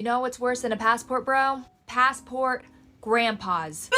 You know what's worse than a passport, bro? Passport grandpas.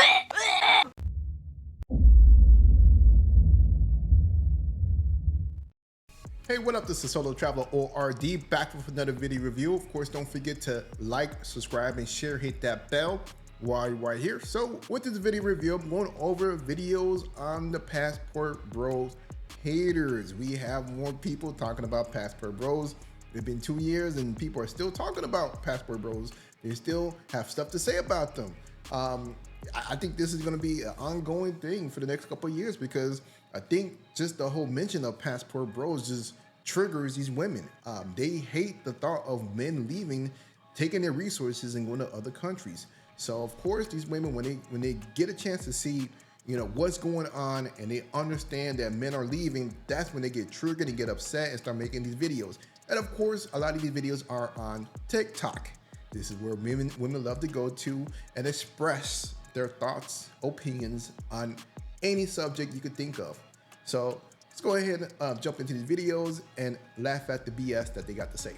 Hey, what up? This is Solo Traveler ORD back with another video review. Of course, don't forget to like, subscribe, and share. Hit that bell while you're right here. So with this video review, I'm going over videos on the Passport Bros haters. We have more people talking about Passport Bros. It's been 2 years and people are still talking about Passport Bros. They still have stuff to say about them. I think this is going to be an ongoing thing for the next couple of years because I think just the whole mention of Passport Bros just triggers these women. They hate the thought of men leaving, taking their resources and going to other countries. So of course, these women, when they get a chance to see, you know, what's going on and they understand that men are leaving, that's when they get triggered and get upset and start making these videos. And of course, a lot of these videos are on TikTok. This is where women love to go to and express their thoughts, opinions on any subject you could think of. So let's go ahead and jump into these videos and laugh at the BS that they got to say.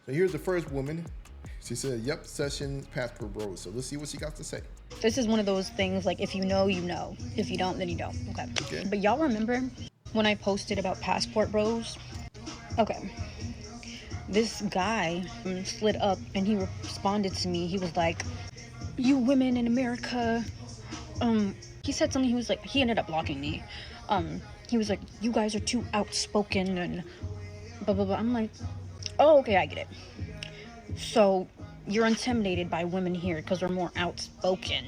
So here's the first woman. She said, yep, session Passport Bros. So let's see what she got to say. This is one of those things, like, if you know, you know. If you don't, then you don't. Okay. But y'all remember when I posted about Passport Bros? Okay. This guy slid up and he responded to me. He was like, you women in America, he said something. He was like, he ended up blocking me. He was like, you guys are too outspoken and blah, blah, blah. I'm like, oh, okay, I get it. So you're intimidated by women here because they're more outspoken.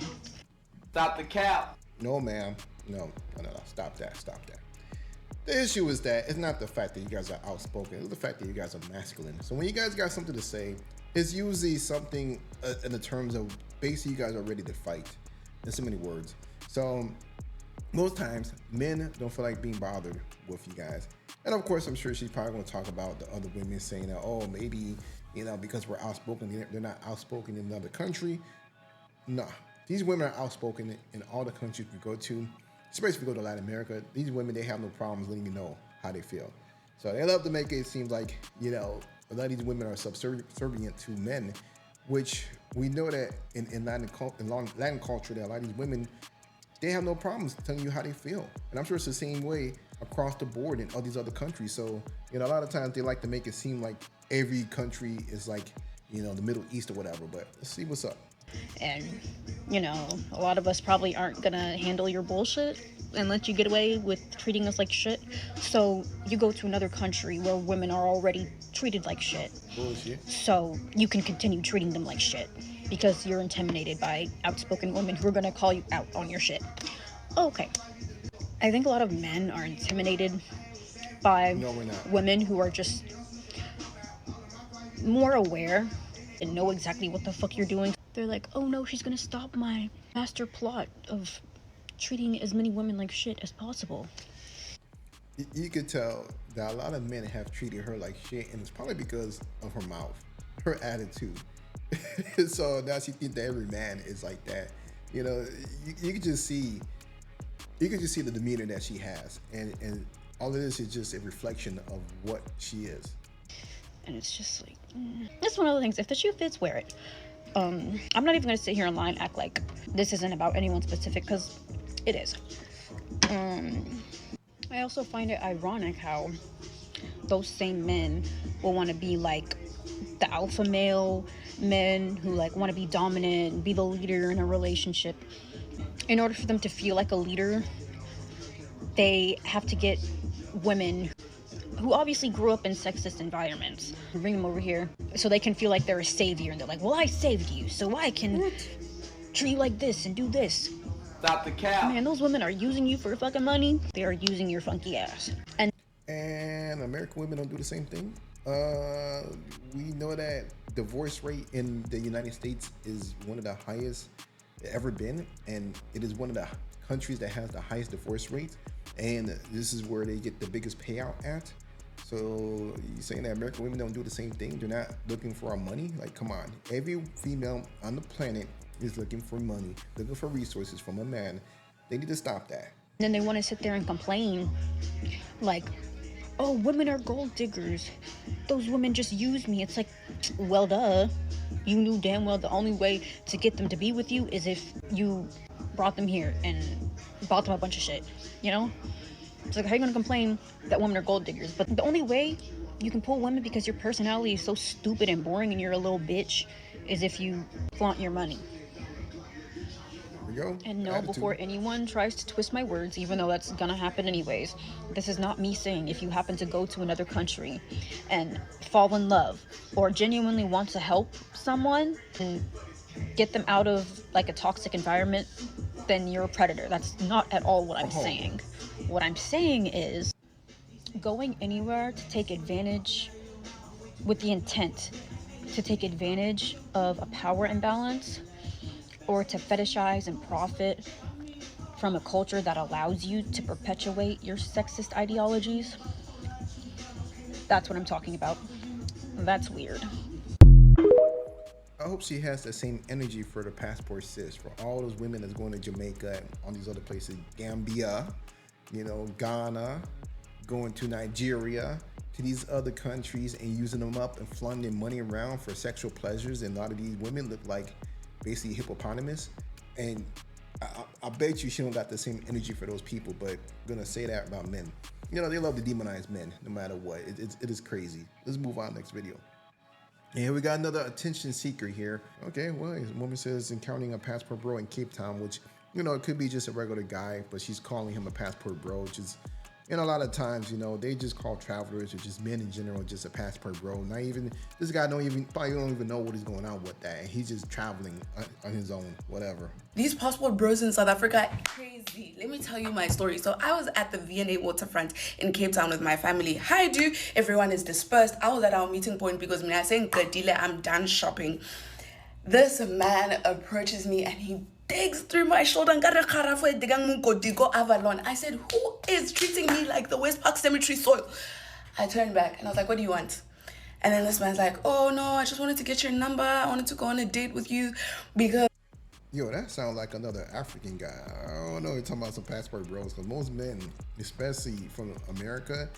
Stop the cap. No, ma'am. No. Stop that. The issue is that it's not the fact that you guys are outspoken. It's the fact that you guys are masculine. So when you guys got something to say, it's usually something in the terms of basically you guys are ready to fight. In so many words. So most times men don't feel like being bothered with you guys. And of course, I'm sure she's probably going to talk about the other women saying that, oh, maybe, you know, because we're outspoken, they're not outspoken in another country. Nah, these women are outspoken in all the countries we go to. Especially if you go to Latin America, these women, they have no problems letting you know how they feel. So they love to make it seem like, you know, a lot of these women are subservient to men, which we know that in Latin culture, that a lot of these women, they have no problems telling you how they feel. And I'm sure it's the same way across the board in all these other countries. So, you know, a lot of times they like to make it seem like every country is like, you know, the Middle East or whatever, but let's see what's up. And, you know, a lot of us probably aren't gonna handle your bullshit and let you get away with treating us like shit. So you go to another country where women are already treated like shit. Bullshit. So you can continue treating them like shit because you're intimidated by outspoken women who are gonna call you out on your shit. Okay. I think a lot of men are intimidated by women who are just more aware and know exactly what the fuck you're doing. They're like, oh no, she's gonna stop my master plot of treating as many women like shit as possible. You could tell that a lot of men have treated her like shit, and it's probably because of her mouth, her attitude. So now she thinks that every man is like that. You know, you can just see the demeanor that she has, and all of this is just a reflection of what she is. And it's just like, it's one of the things, if the shoe fits, wear it. I'm not even gonna sit here and lie and act like this isn't about anyone specific, because it is. I also find it ironic how those same men will want to be like the alpha male men who like want to be dominant and be the leader in a relationship. In order for them to feel like a leader, they have to get women who obviously grew up in sexist environments, bring them over here so they can feel like they're a savior, and they're like, well, I saved you, so I can treat you like this and do this. Stop the cap. Man, those women are using you for fucking money. They are using your funky ass. And American women don't do the same thing. We know that divorce rate in the United States is one of the highest ever been, and it is one of the countries that has the highest divorce rate, and this is where they get the biggest payout at. So you saying that American women don't do the same thing? They're not looking for our money? Like, come on. Every female on the planet is looking for money, looking for resources from a man. They need to stop that. Then they want to sit there and complain like, oh, women are gold diggers. Those women just use me. It's like, well, duh. You knew damn well the only way to get them to be with you is if you brought them here and bought them a bunch of shit, you know? It's like, how are you gonna complain that women are gold diggers? But the only way you can pull women because your personality is so stupid and boring and you're a little bitch is if you flaunt your money. Go. And no, before anyone tries to twist my words, even though that's gonna happen anyways, this is not me saying if you happen to go to another country and fall in love or genuinely want to help someone and get them out of like a toxic environment, then you're a predator. That's not at all what I'm saying. What I'm saying is going anywhere to take advantage with the intent to take advantage of a power imbalance or to fetishize and profit from a culture that allows you to perpetuate your sexist ideologies. That's what I'm talking about. That's weird. I hope she has the same energy for the passport sis, for all those women that's going to Jamaica and all these other places, Gambia, you know, Ghana, going to Nigeria, to these other countries and using them up and flaunting money around for sexual pleasures. And a lot of these women look like basically hippopotamus, and I bet you she don't got the same energy for those people. But I'm gonna say that about men. You know, they love to demonize men no matter what. It is crazy. Let's move on next video. And here we got another attention seeker here. Okay, well, a woman says encountering a passport bro in Cape Town, which, you know, it could be just a regular guy, but she's calling him a passport bro, which is, and a lot of times, you know, they just call travelers or just men in general just a passport bro. Not even, this guy probably don't even know what is going on with that. He's just traveling on his own, whatever. These passport bros in South Africa are crazy. Let me tell you my story. So I was at the V&A waterfront in Cape Town with my family. Hi, dude. Everyone is dispersed. I was at our meeting point because when I saying Gadile, I'm done shopping. This man approaches me and he digs through my shoulder. I said, who is treating me like the West Park Cemetery soil? I turned back and I was like, what do you want? And then this man's like, oh no, I just wanted to get your number. I wanted to go on a date with you because... Yo, that sounds like another African guy. I don't know, you're talking about some passport bros, because most men, especially from America,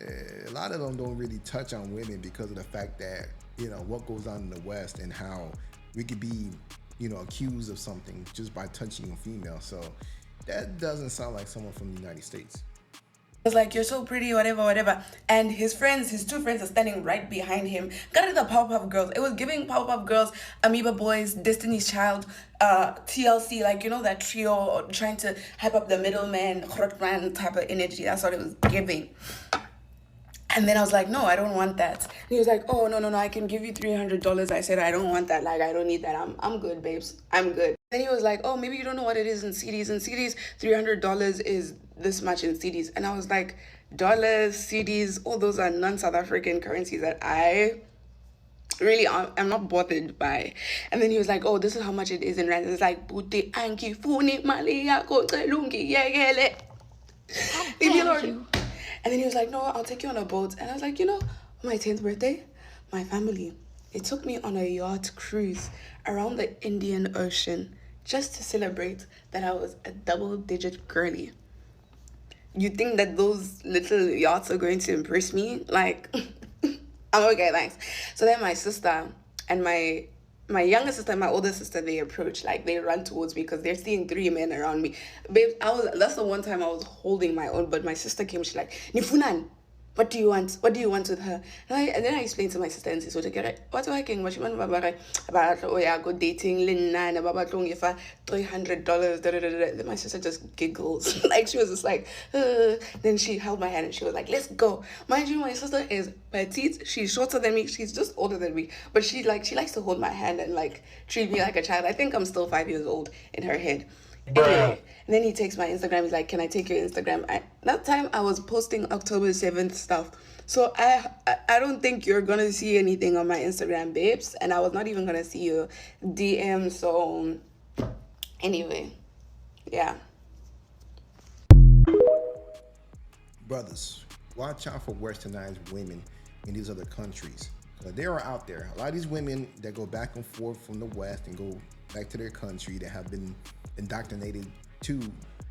a lot of them don't really touch on women because of the fact that, you know, what goes on in the West and how we could be, you know, accused of something just by touching a female. So that doesn't sound like someone from the United States. It's like, you're so pretty, whatever. And his friends, his two friends are standing right behind him. Got it, the Powerpuff Girls. It was giving Powerpuff Girls, Amoeba Boys, Destiny's Child, TLC, like, you know, that trio trying to hype up the middleman, Grotman type of energy. That's what it was giving. And then I was like, no, I don't want that. And he was like, oh, no, I can give you $300. I said, I don't want that. Like, I don't need that. I'm good, babes. I'm good. Then he was like, oh, maybe you don't know what it is in CDs. In CDs, $300 is this much in CDs. And I was like, dollars, CDs, all those are non-South African currencies that I really am not bothered by. And then he was like, oh, this is how much it is in rands. It's like, Buti anki funi mali yako telungi yegele. Leave me alone. And then he was like, no, I'll take you on a boat. And I was like, you know, my 10th birthday, my family, it took me on a yacht cruise around the Indian Ocean just to celebrate that I was a double-digit girly. You think that those little yachts are going to impress me? Like, I'm okay, thanks. So then my sister and my younger sister and my older sister, they approach, like they run towards me because they're seeing 3 men around me. Babe, that's the one time I was holding my own, but my sister came, she's like, Nifunan, what do you want? What do you want with her? And then I explained to my sister and she said, what's working? What you want about, oh yeah, go dating, Lina, and about $300. Then my sister just giggles. Like she was just like, then she held my hand and she was like, let's go. Mind you, my sister is petite. She's shorter than me. She's just older than me. But she likes to hold my hand and like treat me like a child. I think I'm still 5 years old in her head. Anyway, and then he takes my Instagram. He's like, can I take your Instagram? That time I was posting October 7th stuff. So I don't think you're going to see anything on my Instagram, babes. And I was not even going to see your DM. So anyway, yeah. Brothers, watch out for westernized women in these other countries. They are out there. A lot of these women that go back and forth from the West and go back to their country that have been indoctrinated to,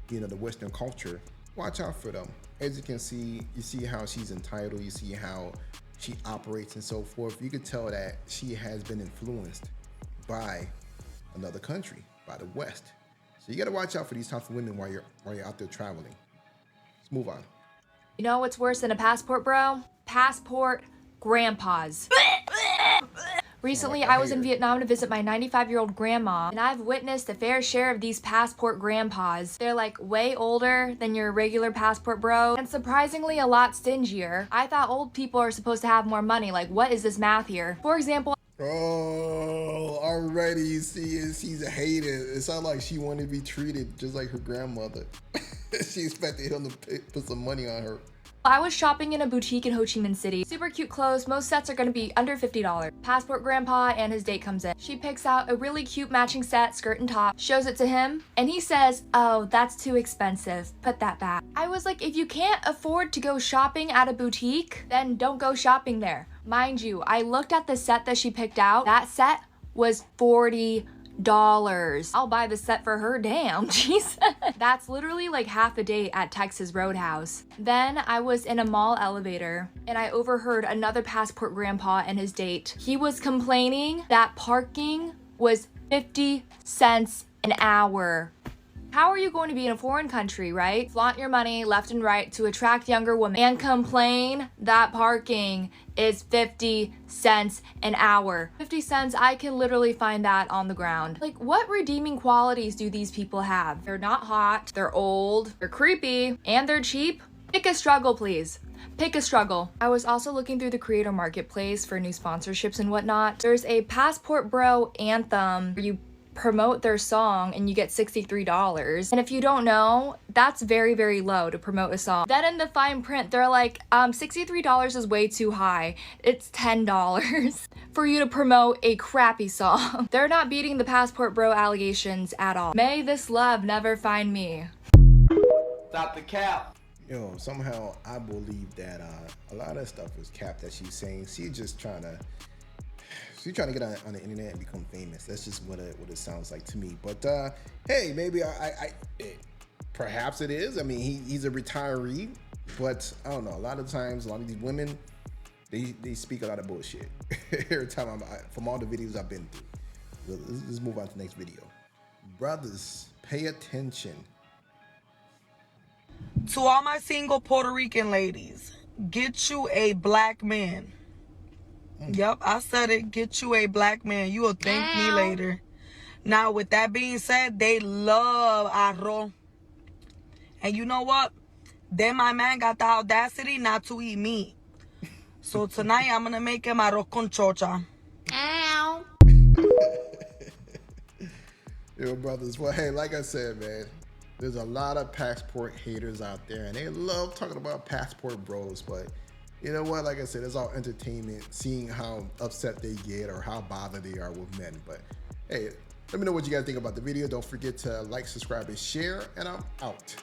you know, the Western culture, watch out for them. As you can see, you see how she's entitled, you see how she operates and so forth. You could tell that she has been influenced by another country, by the West. So you gotta watch out for these types of women while you're out there traveling. Let's move on. You know what's worse than a passport, bro? Passport grandpas. Recently, I was in Vietnam to visit my 95-year-old grandma, and I've witnessed a fair share of these passport grandpas. They're like way older than your regular passport bro, and surprisingly a lot stingier. I thought old people are supposed to have more money. Like, what is this math here? For example, oh, already you see it, she's a hater. It sounds like she wanted to be treated just like her grandmother. She expected him to put some money on her. I was shopping in a boutique in Ho Chi Minh City. Super cute clothes. Most sets are gonna be under $50. Passport grandpa and his date comes in. She picks out a really cute matching set, skirt and top, shows it to him, and he says, "Oh, that's too expensive. Put that back." I was like, if you can't afford to go shopping at a boutique, then don't go shopping there. Mind you, I looked at the set that she picked out. That set was $40. I'll buy the set for her, damn. Jesus. That's literally like half a date at Texas Roadhouse. Then I was in a mall elevator and I overheard another passport grandpa and his date. He was complaining that parking was 50 cents an hour. How are you going to be in a foreign country, right? Flaunt your money left and right to attract younger women and complain that parking is 50 cents an hour. 50 cents, I can literally find that on the ground. Like, what redeeming qualities do these people have? They're not hot, they're old, they're creepy, and they're cheap. Pick a struggle, please. Pick a struggle. I was also looking through the creator marketplace for new sponsorships and whatnot. There's a Passport Bro anthem where you promote their song and you get $63. And if you don't know, that's very, very low to promote a song. Then in the fine print, they're like, $63 is way too high. It's $10 for you to promote a crappy song. They're not beating the Passport Bro allegations at all. May this love never find me. Stop the cap. Yo, somehow I believe that a lot of stuff is cap that she's saying. She's just trying to get on the internet and become famous. That's just what it sounds like to me. But hey, maybe perhaps it is. I mean, he's a retiree, but I don't know. A lot of times, a lot of these women, they speak a lot of bullshit. Every time from all the videos I've been through. Let's move on to the next video. Brothers, pay attention. To all my single Puerto Rican ladies, get you a black man. Yep, I said it. Get you a black man. You will thank me later. Now, with that being said, they love arroz. And you know what? Then my man got the audacity not to eat meat. So tonight, I'm going to make him arroz con chocha. Ow. Yo, brothers. Well, hey, like I said, man, there's a lot of passport haters out there, and they love talking about passport bros, but you know what? Like I said, it's all entertainment, seeing how upset they get or how bothered they are with men. But hey, let me know what you guys think about the video. Don't forget to like, subscribe, and share, and I'm out.